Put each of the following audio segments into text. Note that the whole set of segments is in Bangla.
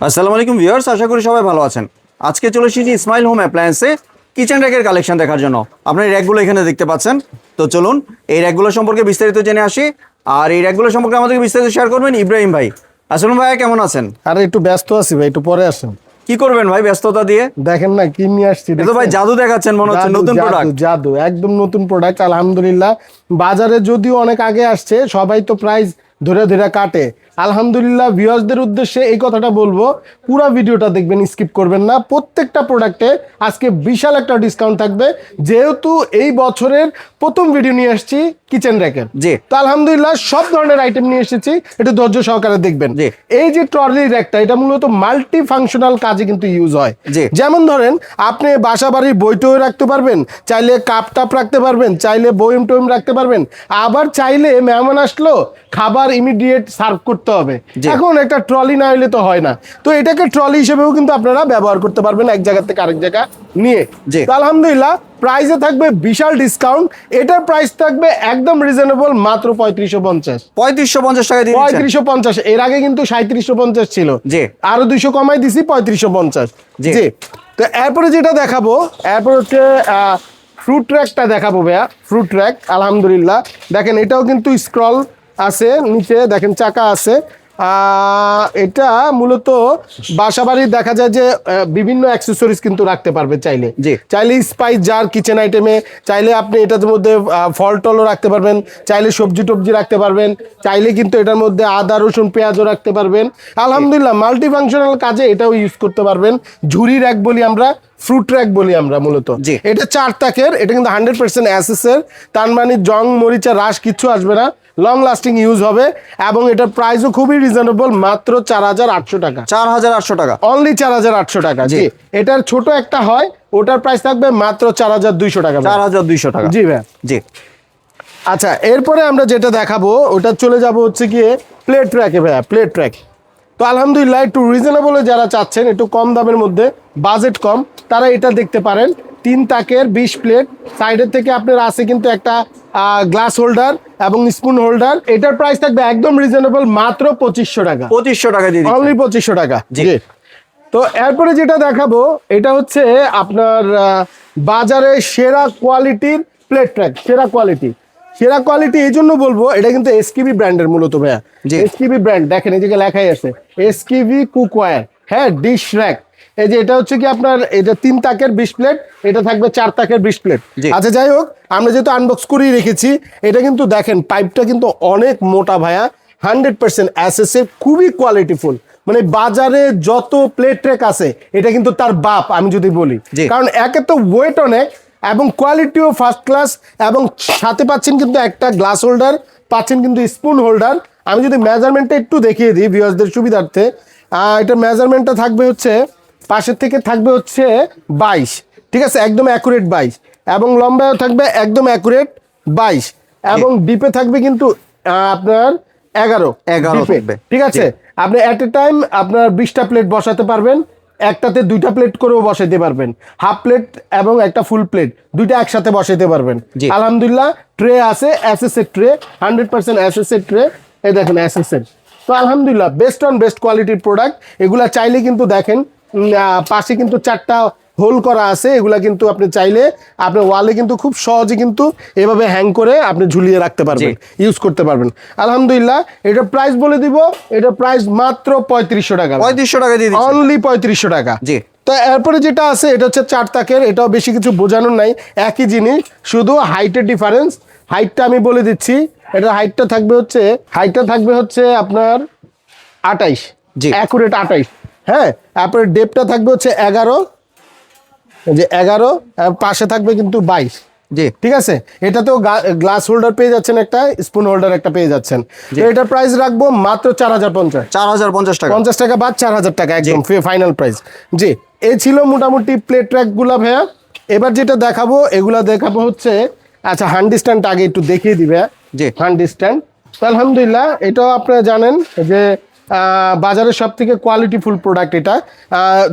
আসসালামু আলাইকুম ভিউয়ার্স, আশা করি সবাই ভালো আছেন। আজকে চলে এসেছি ইসমাইল হোম অ্যাপ্লায়েন্সে কিচেন র্যাকের কালেকশন দেখার জন্য। আপনারা এই র্যাকগুলো এখানে দেখতে পাচ্ছেন। তো চলুন এই র্যাকগুলো সম্পর্কে বিস্তারিত জেনে আসি। আর এই র্যাকগুলো সম্পর্কে আমাদেরকে বিস্তারিত শেয়ার করবেন ইব্রাহিম ভাই। আসসালামু ভাই, কেমন আছেন? আরে একটু ব্যস্ত আছি ভাই, একটু পরে আসেন। কি করবেন ভাই ব্যস্ততা দিয়ে? দেখেন না কি নিয়ে আসছি। তো ভাই জাদু দেখাচ্ছেন মনে হচ্ছে, নতুন প্রোডাক্ট। জাদু একদম নতুন প্রোডাক্ট আলহামদুলিল্লাহ। বাজারে যদিও অনেক আগে আসছে, সবাই তো প্রাইস ধরে ধরে কাটে। আলহামদুলিল্লাহ ভিউয়ার্সদের উদ্দেশ্যে এই কথাটা বলবো, পুরো ভিডিওটা দেখবেন, স্কিপ করবেন না। প্রত্যেকটা প্রোডাক্টে আজকে বিশাল একটা ডিসকাউন্ট থাকবে, যেহেতু এই বছরের প্রথম ভিডিও নিয়ে আসছি কিচেন র্যাকের। জি। তো আলহামদুলিল্লাহ সব ধরনের আইটেম নিয়ে এসেছি, একটু ধৈর্য সহকারে দেখবেন। জি। এই যে ট্রলি র্যাকটা, এটা মূলত মাল্টি ফাংশনাল কাজে কিন্তু ইউজ হয়। জি। যেমন ধরেন আপনি বাসা বাড়ির বইটও রাখতে পারবেন, চাইলে কাপ টাপ রাখতে পারবেন, চাইলে বইম টইম রাখতে পারবেন, আবার চাইলে মেহমান আসলো খাবার ইমিডিয়েট সার্ভ করতে হবে। এখন একটা ট্রলি না হলে তো হয় না, তো এটাকে ট্রলি হিসেবেও কিন্তু আপনারা ব্যবহার করতে পারবেন এক জায়গা থেকে আরেক জায়গা নিয়ে। জি। তো আলহামদুলিল্লাহ প্রাইসে থাকবে বিশাল ডিসকাউন্ট। এটার প্রাইস থাকবে একদম রিজনেবল, মাত্র 3550। 3550 টাকা দিয়ে দিচ্ছেন? 3550। এর আগে কিন্তু 3750 ছিল। জি। আরো 200 কমাই দিছি, 3550। জি। জি। তো এরপরে যেটা দেখাবো, এরপর হচ্ছে ফ্রুট ট্র্যাকটা দেখাবো ভাইয়া। ফ্রুট ট্র্যাক আলহামদুলিল্লাহ দেখেন, এটাও কিন্তু স্ক্রল আছে, নিচে দেখেন চাকা আছে। এটা মূলত বাসাবাড়ির দেখা যায় যে বিভিন্ন অ্যাক্সেসরিজ কিন্তু রাখতে পারবে চাইলে। জি। চাইলে স্পাইস জার কিচেন আইটেমে, চাইলে আপনি এটার মধ্যে ফল টলও রাখতে পারবেন, চাইলে সবজি টবজি রাখতে পারবেন, চাইলে কিন্তু এটার মধ্যে আদা রসুন পেঁয়াজও রাখতে পারবেন। আলহামদুলিল্লাহ মাল্টি ফাংশনাল কাজে এটাও ইউজ করতে পারবেন। ঝুরি র্যাক বলি আমরা, ফ্রুট র্যাক বলি আমরা মূলত। জি। এটা 4 তাকের, এটা কিন্তু 100% অ্যাসেসের, তার মানে জং মরিচা রাস কিচ্ছু আসবে না, লং লাস্টিং ইউজ হবে। এবং এটার প্রাইসও খুবই রিজনেবল, মাত্র 4800 টাকা। 4800 টাকা? অনলি 4800 টাকা। জি। এটার ছোট একটা হয়, ওটার প্রাইস থাকবে মাত্র 4200 টাকা। 4200 টাকা? জি ভাই। জি। আচ্ছা, এরপরে আমরা যেটা দেখাবো ওটা চলে যাব হচ্ছে গিয়ে প্লেট ট্র্যাকে ভাইয়া। প্লেট ট্র্যাক তো আলহামদুলিল্লাহ একটু রিজনেবলে যারা চাচ্ছেন, একটু কম দামের মধ্যে, বাজেট কম, তারা এটা দেখতে পারেন। 3 তাকের 20 প্লেট, সাইডের থেকে আপনার আছে কিন্তু একটা গ্লাস হোল্ডার এবং স্পুন হোল্ডার। এটার প্রাইস থাকবে একদম রিজনেবল, মাত্র 2500 টাকা। 2500 টাকা দিয়ে দিচ্ছেন? অনলি 2500 টাকা। জি। তো এরপরে যেটা দেখাবো, এটা হচ্ছে আপনার বাজারে সেরা কোয়ালিটির প্লেট ট্র্যাক। সেরা কোয়ালিটি এই জন্য বলবো, এটা কিন্তু এসকিবি ব্র্যান্ডের মূলত ভাইয়া। এসকিবি ব্র্যান্ড দেখেন, এই যে লেখাই আছে এসকিবি কুকওয়্যার। হ্যাঁ, ডিশ র্যাক। এই যে এটা হচ্ছে কি আপনার, এটা 3 তাকের 20 প্লেট, এটা থাকবে 4 তাকের 20 প্লেট। আচ্ছা যাই হোক, আমরা যেহেতু আনবক্স করেই রেখেছি, এটা কিন্তু দেখেন পাইপটা কিন্তু অনেক মোটা ভাইয়া, 100% অ্যাসেসের, খুবই কোয়ালিটিফুল। মানে বাজারে যত প্লেট ট্র্যাক আছে এটা কিন্তু তার বাপ আমি যদি বলি, কারণ একে তো ওয়েট অনেক এবং কোয়ালিটিও ফার্স্ট ক্লাস, এবং সাথে পাচ্ছেন কিন্তু একটা গ্লাস হোল্ডার, পাচ্ছেন কিন্তু স্পুন হোল্ডার। আমি যদি মেজারমেন্টটা একটু দেখিয়ে দিই ভিউয়ার্সদের সুবিধার্থে, এটা মেজারমেন্টটা থাকবে হচ্ছে পাশের থেকে থাকবে হচ্ছে 22, ঠিক আছে, একদম অ্যাকুরেট 22, এবং লম্বায়ও থাকবে একদম অ্যাকুরেট 22, এবং ডিপে থাকবে কিন্তু আপনার 11 ডিপে, ঠিক আছে। আপনি এট এ টাইম আপনার 20টা প্লেট বসাতে পারবেন, একটাতে 2টা প্লেট করেও বসাইতে পারবেন, হাফ প্লেট এবং একটা ফুল প্লেট দুইটা একসাথে বসাইতে পারবেন। আলহামদুলিল্লাহ ট্রে আছে, এসএসএর ট্রে, 100% এসএসএর ট্রে। এই দেখেন এসএসএর। তো আলহামদুলিল্লাহ বেস্ট অন বেস্ট কোয়ালিটির প্রোডাক্ট। এগুলা চাইলে কিন্তু দেখেন পাশে কিন্তু 4টা হোল করা আছে, এগুলা কিন্তু আপনি চাইলে আপনার ওয়ালে কিন্তু খুব সহজে কিন্তু এভাবে হ্যাং করে আপনি ঝুলিয়ে রাখতে পারবেন, ইউজ করতে পারবেন। আলহামদুলিল্লাহ এটার প্রাইস বলে দিব, এটার প্রাইস মাত্র 3500 টাকা। 3500 টাকা দিয়ে দিচ্ছেন? অনলি 3500 টাকা। জি। তো এরপরে যেটা আছে এটা হচ্ছে 4 তাকের, এটাও বেশি কিছু বোঝানোর নাই, একই জিনিস, শুধু হাইটের ডিফারেন্স। হাইটটা আমি বলে দিচ্ছি, এটার হাইটটা থাকবে হচ্ছে আপনার 28, অ্যাকুরেট 28। হ্যাঁ, তারপরে ডেপটা থাকবে হচ্ছে 11, যে 11, পাশে থাকবে কিন্তু 22। জি, ঠিক আছে। এটাতেও গ্লাস হোল্ডার পেয়ে যাচ্ছেন, একটা স্পুন হোল্ডার একটা পেয়ে যাচ্ছেন। তো এটার প্রাইস রাখবো মাত্র 4050। 4050 টাকা? 50 টাকা বাদ 4000 টাকা, একদম ফাইনাল প্রাইস। জি, এই ছিল মোটামুটি প্লেট ট্র্যাক গুলা ভাইয়া। এবার যেটা দেখাবো, এগুলা দেখাবো হচ্ছে, আচ্ছা হ্যান্ড স্ট্যান্ড আগে একটু দেখিয়ে দিবে। জি। হ্যান্ড স্ট্যান্ড তো আলহামদুলিল্লাহ এটাও আপনারা জানেন যে বাজারের সব থেকে কোয়ালিটিফুল প্রোডাক্ট এটা।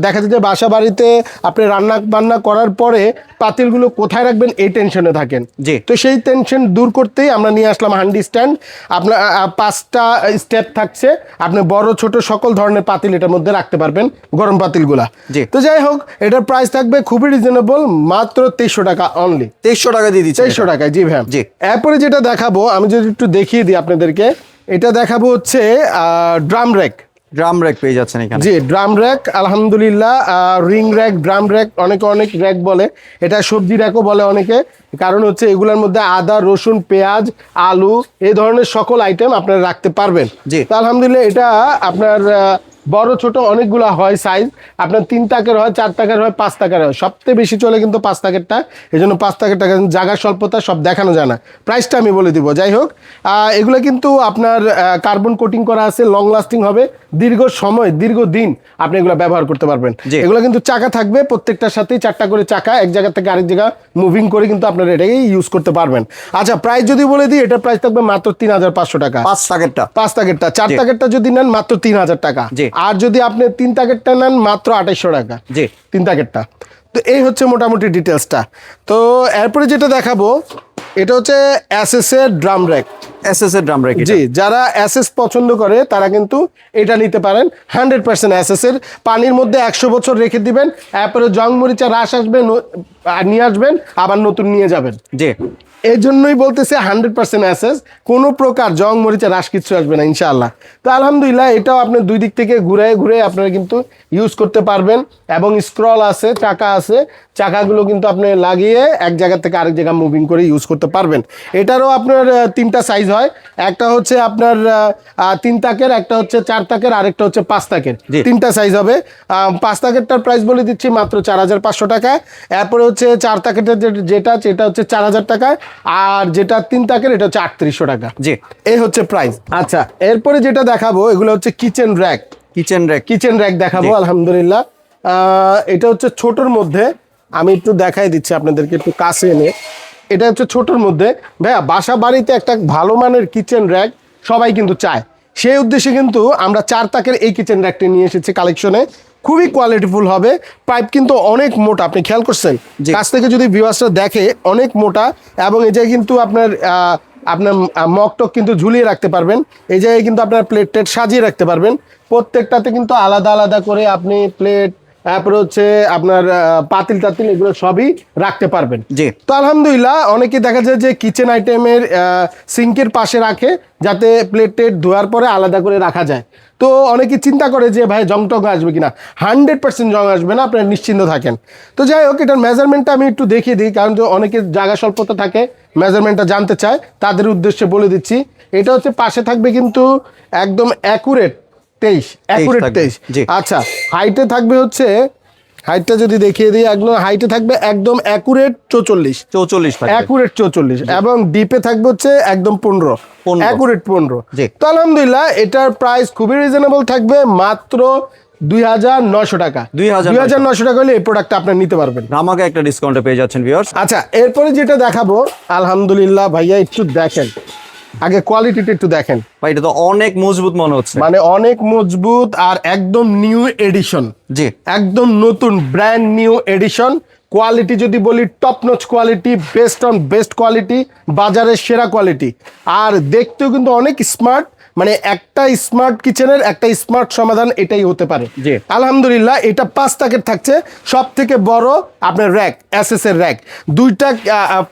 দেখা যায় যে বাসা বাড়িতে আপনি রান্না বান্না করার পরে পাতিলগুলো কোথায় রাখবেন এই টেনশনে থাকেন। জি। তো সেই টেনশন দূর করতেই আমরা নিয়ে আসলাম হান্ডি স্ট্যান্ড। আপনার 5টা স্টেপ থাকছে, আপনি বড় ছোট সকল ধরনের পাতিল এটার মধ্যে রাখতে পারবেন, গরম পাতিলগুলা। জি। তো যাই হোক, এটার প্রাইস থাকবে খুবই রিজনেবল, মাত্র 2300 টাকা অনলি। 2300 টাকা দিয়ে দিচ্ছি। 2300 টাকায়, জি ভাই। জি। এরপরে যেটা দেখাবো, আমি যদি একটু দেখিয়ে দিই আপনাদেরকে, এটা দেখাবো হচ্ছে ড্রাম র্যাক। ড্রাম র্যাক পেয়ে যাচ্ছেন এখানে। জি, ড্রাম র্যাক, আলহামদুলিল্লাহ। রিং র্যাক, ড্রাম র্যাক, অনেকে অনেক র্যাক বলে, এটা সবজি র্যাকও বলে অনেকে। কারণ হচ্ছে এগুলোর মধ্যে আদা, রসুন, পেঁয়াজ, আলু এই ধরনের সকল আইটেম আপনারা রাখতে পারবেন। জি। তো আলহামদুলিল্লাহ এটা আপনার বড় ছোট অনেকগুলো হয় সাইজ, আপনার 3 টাকার হয়, 4 টাকার হয়, 5 টাকার হয়। সবথেকে বেশি চলে কিন্তু 5 টাকারটা, এই জন্য 5 টাকারটা, জায়গার স্বল্পতা সব দেখানো যায় না। প্রাইসটা আমি বলে দিব। যাই হোক, এগুলো কিন্তু আপনার কার্বন কোটিং করা আছে, লং লাস্টিং হবে, দীর্ঘ সময় দীর্ঘদিন আপনি এগুলো ব্যবহার করতে পারবেন। জি। এগুলো কিন্তু চাকা থাকবে, প্রত্যেকটার সাথেই 4টা করে চাকা, এক জায়গা থেকে আরেক জায়গা মুভিং করে কিন্তু আপনারা এটাকে ইউজ করতে পারবেন। আচ্ছা, প্রাইস যদি বলে দিই, এটার প্রাইস থাকবে মাত্র 3500 টাকা। 5 টাকারটা। 5 টাকারটা, 4 জি। টাকারটা যদি নেন মাত্র 3000 টাকা। জি। আর যদি আপনি 3 টাকারটা নেন মাত্র 2800 টাকা। জি। 3 টাকারটা। তো এই হচ্ছে মোটামুটি ডিটেলসটা। তো এরপরে যেটা দেখাবো, এটা হচ্ছে এসএস এর ড্রাম র্যাক। এসএস এর ড্রাম র্যাক। জি, যারা এসএস পছন্দ করে তারা কিন্তু এটা নিতে পারেন। 100% এসএস এর, পানির মধ্যে 100 বছর রেখে দিবেন, এরপরে জং মরিচা রাস আসবে, নিয়ে আসবেন, আবার নতুন নিয়ে যাবেন। জি। এই জন্যই বলতেছে 100% এসএস, কোনো প্রকার জং মরিচা রাস কিছু আসবে না ইনশাআল্লাহ। তো আলহামদুলিল্লাহ, এটাও আপনি দুই দিক থেকে ঘুরে ঘুরে আপনারা কিন্তু ইউজ করতে পারবেন। এবং স্ক্রল আছে, চাকা আছে, চাকাগুলো কিন্তু আপনি লাগিয়ে এক জায়গা থেকে আরেক জায়গা মুভিং করে ইউজ করতে পারবেন। এটারও আপনার 3টা সাইজ হয়, একটা হচ্ছে আপনার 3 তাকের, একটা হচ্ছে 4 তাকের, আরেকটা হচ্ছে 5 তাকের। জি। 3টা সাইজ হবে। 5 তাকেরটার প্রাইস বলে দিচ্ছি মাত্র 4500 টাকা। এরপরে হচ্ছে 4 তাকেরটা যেটা হচ্ছে 4000 টাকা, আর যেটা 3 তাকের এটা হচ্ছে 3800 টাকা। জি। এই হচ্ছে প্রাইস। আচ্ছা, এরপরে যেটা দেখাবো, এগুলো হচ্ছে kitchen rack. Kitchen rack. Kitchen rack দেখাবো। জি। আলহামদুলিল্লাহ, এটা হচ্ছে ছোটর মধ্যে, আমি একটু দেখাই দিচ্ছি আপনাদেরকে একটু কাছে এনে। এটা হচ্ছে ছোটর মধ্যে। ভাইয়া, বাসা বাড়িতে একটা ভালো মানের কিচেন র্যাক সবাই কিন্তু চায়, সেই উদ্দেশ্যে কিন্তু আমরা 4 তাকের এই কিচেন র্যাকটি নিয়ে এসেছি কালেকশনে। খুবই কোয়ালিটিফুল হবে, পাইপ কিন্তু অনেক মোটা, আপনি খেয়াল করছেন? জি। কাছ থেকে যদি ভিউয়ার্সরা দেখে, অনেক মোটা। এবং এই জায়গায় কিন্তু আপনার মগটক কিন্তু ঝুলিয়ে রাখতে পারবেন, এই জায়গায় কিন্তু আপনার প্লেট টেট সাজিয়ে রাখতে পারবেন। প্রত্যেকটাতে কিন্তু আলাদা আলাদা করে আপনি প্লেট, তারপরে হচ্ছে আপনার পাতিল টাতিল এগুলো সবই রাখতে পারবেন। জি। তো আলহামদুলিল্লাহ, অনেকে দেখা যায় যে কিচেন আইটেমের সিঙ্কের পাশে রাখে, যাতে প্লেট টেট ধোয়ার পরে আলাদা করে রাখা যায়। তো অনেকে চিন্তা করে যে ভাই জং টং আসবে কিনা। 100% জং আসবে না, আপনারা নিশ্চিন্ত থাকেন। তো যাই হোক, এটার মেজারমেন্টটা আমি একটু দেখিয়ে দিই, কারণ যে অনেকের জায়গা স্বল্পতা থাকে, মেজারমেন্টটা জানতে চায়, তাদের উদ্দেশ্যে বলে দিচ্ছি। এটা হচ্ছে পাশে থাকবে কিন্তু একদম অ্যাকুরেট 23, অ্যাকুরেট থাকবে। 23। জি। আচ্ছা, হাইটে থাকবে হচ্ছে, হাইটটা যদি দেখিয়ে দিই, একদম হাইটে থাকবে একদম অ্যাকুরেট 44। 44 থাকবে। অ্যাকুরেট 44, এবং ডিপে থাকবে হচ্ছে একদম 15, 15 অ্যাকুরেট 15। জি। তো আলহামদুলিল্লাহ, এটার প্রাইস খুবই রিজনেবল থাকবে, মাত্র 2900 টাকা। 2900 টাকা হলে এই প্রোডাক্টটা আপনি নিতে পারবেন। আমাকে একটা ডিসকাউন্টে পেয়ে যাচ্ছেন ভিউয়ার্স। আচ্ছা, এরপরে যেটা দেখাবো, আলহামদুলিল্লাহ ভাইয়া একটু দেখেন, আগে কোয়ালিটিটা একটু দেখেন। ভাই, এটা তো অনেক মজবুত মনে হচ্ছে। মানে অনেক মজবুত, আর একদম নিউ এডিশন, জি। একদম নতুন ব্র্যান্ড নিউ এডিশন। কোয়ালিটি যদি বলি, top notch quality, best on best quality, বাজারের সেরা কোয়ালিটি। আর দেখতেও কিন্তু অনেক স্মার্ট, মানে একটা স্মার্ট কিচেনের একটা স্মার্ট সমাধান এটাই হতে পারে। জি। আলহামদুলিল্লাহ, এটা 5 তাকের থাকছে, সব থেকে বড় আপনার র্যাক, এসএস এর র্যাক। 2টা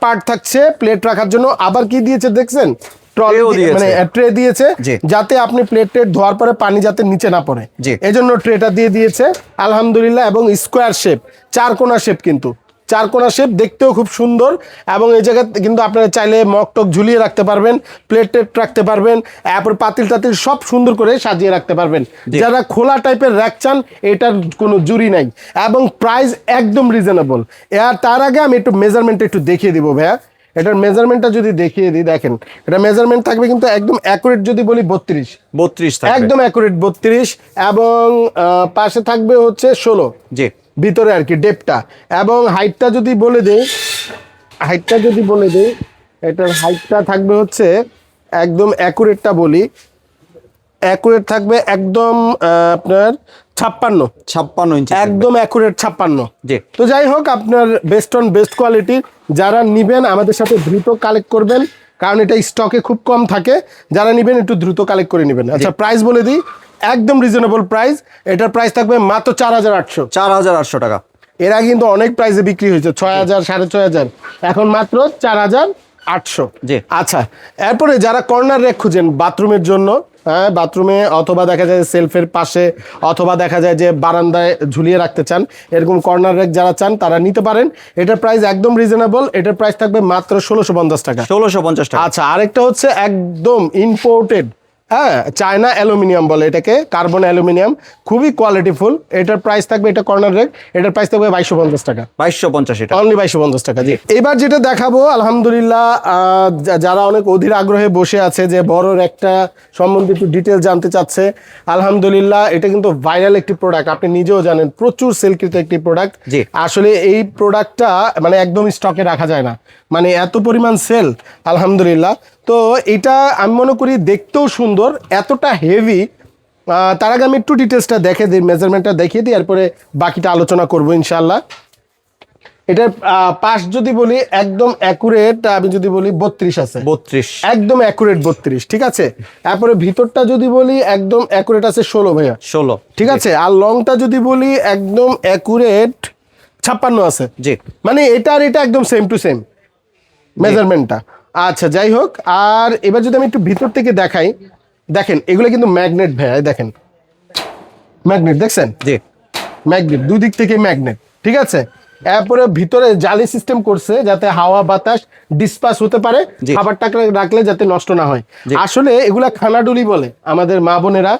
পার্ট থাকছে প্লেট রাখার জন্য। আবার কি দিয়েছে দেখছেন? ট্রেও দিয়েছে। মানে ট্রে দিয়েছে, জি। যাতে আপনি প্লেট টেট ধোয়ার পরে পানি যাতে নিচে না পড়ে, জি। এজন্য ট্রেটা দিয়ে দিয়েছে আলহামদুলিল্লাহ। এবং স্কোয়ার শেপ, 4 কোণা শেপ, কিন্তু 4 কোণা শেপ, দেখতেও খুব সুন্দর। এবং এই জায়গায় কিন্তু আপনারা চাইলে মগটক ঝুলিয়ে রাখতে পারবেন, প্লেট টেট রাখতে পারবেন, এরপর পাতিল টাতিল সব সুন্দর করে সাজিয়ে রাখতে পারবেন। জি। যারা খোলা টাইপের র্যাক চান, এটার কোনো জুরি নাই, এবং প্রাইস একদম রিজনেবল। আর তার আগে আমি একটু মেজারমেন্টটা একটু দেখিয়ে দিব ভাইয়া। এটার মেজারমেন্টটা যদি দেখিয়ে দিই, দেখেন, এটা মেজারমেন্ট থাকবে কিন্তু একদম অ্যাকুরেট, যদি বলি 32, 32 থাকবে। একদম অ্যাকুরেট 32। এবং পাশে থাকবে হচ্ছে 16, জি। ভিতরে আর কি ডেপটা। এবং হাইটটা যদি বলে দেই, এটার হাইটটা থাকবে হচ্ছে একদম অ্যাকুরেটটা বলি, অ্যাকুরেট থাকবে একদম আপনার 56 ইঞ্চি একদম অ্যাকুরেট 56। জি। তো যাই হোক, আপনার বেস্ট কোয়ালিটির যারা নিবেন আমাদের সাথে দ্রুত কালেক্ট করবেন, কারণ এটা স্টকে খুব কম থাকে। যারা নিবেন একটু দ্রুত কালেক্ট করে নেবেন। আচ্ছা, প্রাইস বলে দিই, একদম রিজনেবল প্রাইস। এটার প্রাইস থাকবে মাত্র 4800। 4800 টাকা। এর আগে কিন্তু অনেক প্রাইসে বিক্রি হয়েছে, 6000, 6500, এখন মাত্র 4800। জি। আচ্ছা, এরপরে যারা কর্নার র্যাক খুঁজেন বাথরুমের জন্য, হ্যাঁ বাথরুমে অথবা দেখা যায় সেলফের পাশে অথবা দেখা যায় যে বারান্দায় ঝুলিয়ে রাখতে চান, এরকম কর্নার র্যাক যারা চান তারা নিতে পারেন। এটার প্রাইস একদম রিজনেবল, এটার প্রাইস থাকবে মাত্র 1650 টাকা। 1650 টাকা। আচ্ছা, আরেকটা হচ্ছে একদম ইম্পোর্টেড, হ্যাঁ চায়না অ্যালুমিনিয়াম বলে এটাকে, কার্বন অ্যালুমিনিয়াম, খুবই কোয়ালিটিফুল। এটার প্রাইস থাকবে, এটা কর্নার রেক, এটার প্রাইস থাকবে 2250 টাকা। 2250 এটা। অনলি 2250 টাকা। জি, এবার যেটা দেখাবো আলহামদুলিল্লাহ, যারা অনেক অধীর আগ্রহে বসে আছে যে বড় একটা সম্বন্ধে একটু ডিটেল জানতে চাচ্ছে, আলহামদুলিল্লাহ এটা কিন্তু ভাইরাল একটি প্রোডাক্ট, আপনি নিজেও জানেন প্রচুর সেলকৃত একটি প্রোডাক্ট। জি। আসলে এই প্রোডাক্টটা মানে একদম স্টকে রাখা যায় না, মানে এত পরিমাণ সেল আলহামদুলিল্লাহ। তো এটা আমি মনে করি দেখতেও সুন্দর, এতটা হেভি। তার আগে আমি একটু ডিটেলসটা দেখে দিই, মেজারমেন্টটা দেখিয়ে দিই, এরপরে বাকিটা আলোচনা করবো ইনশাল্লাহ। এটার পাশ যদি বলি একদম অ্যাকুরেট, আমি যদি বলি 32 আছে, 32 একদম অ্যাকুরেট 32, ঠিক আছে। তারপরে ভিতরটা যদি বলি একদম অ্যাকুরেট আছে 16 ভাইয়া, 16 ঠিক আছে। আর লংটা যদি বলি একদম অ্যাকুরেট 56 আছে। জি। মানে এটা আর এটা একদম সেম টু সেম মেজারমেন্টটা। আচ্ছা, যাই হোক, আর এবার যদি আমি একটু ভিতর থেকে দেখাই, দেখেন এগুলো কিন্তু ম্যাগনেট ভাইয়া, দেখেন ম্যাগনেট দেখছেন, জি। ম্যাগনেট দুই দিক থেকে ম্যাগনেট, ঠিক আছে। এরপরে ভিতরে জালি সিস্টেম করছে যাতে হাওয়া বাতাস ডিসপাস হতে পারে, জি। খাবারটা রাখলে যাতে নষ্ট না হয়। জি। আসলে এগুলা খানাডুলি বলে আমাদের মা বোনেরা,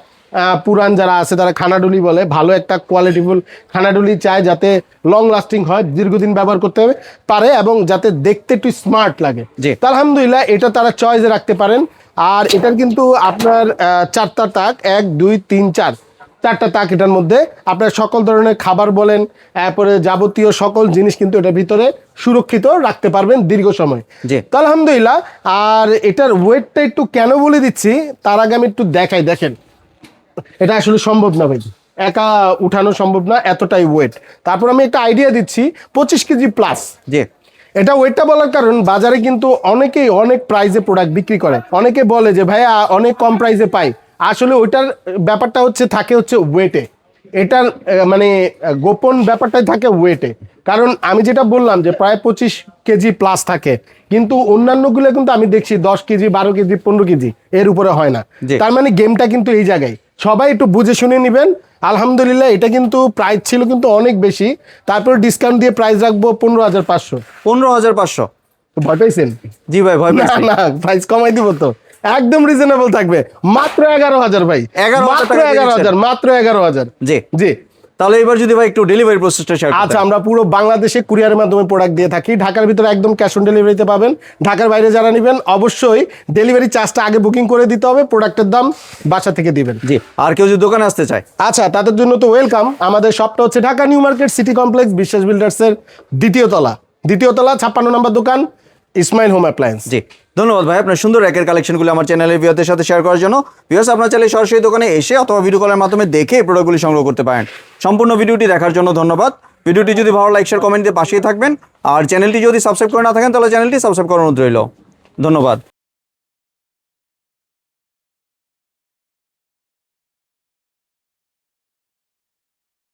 পুরান যারা আছে তারা খানাডুলি বলে। ভালো একটা কোয়ালিটিফুল খানাডুলি চায় যাতে লং লাস্টিং হয়, দীর্ঘদিন ব্যবহার করতে হবে পারে এবং যাতে দেখতে একটু স্মার্ট লাগে। জি। তো আলহামদুলিল্লাহ এটা তারা চয়েসে রাখতে পারেন। আর এটার কিন্তু আপনার 4টা তাক, 1 2 3 4, 4টা তাক। এটার মধ্যে আপনার সকল ধরনের খাবার বলেন, এরপরে যাবতীয় সকল জিনিস কিন্তু এটার ভিতরে সুরক্ষিত রাখতে পারবেন দীর্ঘ সময়। জি। তো আলহামদুলিল্লাহ। আর এটার ওয়েটটা একটু কেন বলে দিচ্ছি তার আগে আমি একটু দেখাই, দেখেন এটা আসলে সম্ভব না ভাই, একা উঠানো সম্ভব না, এতটাই ওয়েট। তারপর আমি একটা আইডিয়া দিচ্ছি, 25 কেজি প্লাস। জি। এটা ওয়েটটা বলার কারণ বাজারে কিন্তু অনেকেই অনেক প্রাইসে প্রোডাক্ট বিক্রি করে, অনেকে বলে যে ভাইয়া অনেক কম প্রাইসে পাই। আসলে ওইটার ব্যাপারটা হচ্ছে থাকে হচ্ছে ওয়েটে, এটার মানে গোপন ব্যাপারটাই থাকে ওয়েটে। কারণ আমি যেটা বললাম যে প্রায় 25 কেজি প্লাস থাকে, কিন্তু অন্যান্যগুলো কিন্তু আমি দেখছি 10 কেজি 12 কেজি 15 কেজি এর উপরে হয় না। জি। তার মানে গেমটা কিন্তু এই জায়গায়, সবাই একটু বুঝে শুনে নেবেন। আলহামদুলিল্লাহ এটা কিন্তু প্রাইস ছিল কিন্তু অনেক বেশি, তারপর ডিসকাউন্ট দিয়ে প্রাইস রাখবো 15500। 15500। ভয় পাইছেন? জি ভাই, ভয় না পেয়েছি। না, প্রাইস কমাই দিব তো, একদম রিজনেবল থাকবে, মাত্র 11000 ভাই, 11,000 মাত্র টাকা দিয়ে 11000, মাত্র 11000। জি। জি। তাহলে এবার যদি ভাই একটু ডেলিভারি প্রসেসটা শেয়ার আচ্ছা, আমরা পুরো বাংলাদেশে কুরিয়ারের মাধ্যমে প্রোডাক্ট দিয়ে থাকি। ঢাকার ভিতরে একদম ক্যাশ অন ডেলিভারিতে পাবেন। ঢাকার বাইরে যারা নেবেন অবশ্যই ডেলিভারি চার্জটা আগে বুকিং করে দিতে হবে, প্রোডাক্টের দাম বাসা থেকে দিবেন। জি। আর কেউ যদি দোকানে আসতে চায়? আচ্ছা, তাদের জন্য তো ওয়েলকাম। আমাদের শপটা হচ্ছে Dhaka new market city complex, বিশ্বাস বিল্ডার্সের দ্বিতীয় তলা 56 নম্বর দোকান, ইসমাইল হোম অ্যাপ্লায়েন্স। জি। ধন্যবাদ ভাই আপনার সুন্দর র্যাকের কালেকশনগুলো আমার চ্যানেলের ভিউয়ারদের সাথে শেয়ার করার জন্য। ভিউয়ার্স, আপনারা চাইলে সরাসরি দোকানে এসে অথবা ভিডিও কলের মাধ্যমে দেখে এই প্রোডাক্টগুলি সংগ্রহ করতে পারেন। সম্পূর্ণ ভিডিওটি দেখার জন্য ধন্যবাদ। ভিডিওটি যদি ভালো লাইক শেয়ার কমেন্ট দিয়ে পাশেই থাকবেন, আর চ্যানেলটি যদি সাবস্ক্রাইব করে না থাকেন তাহলে চ্যানেলটি সাবস্ক্রাইব করার অনুরোধ রইল। ধন্যবাদ।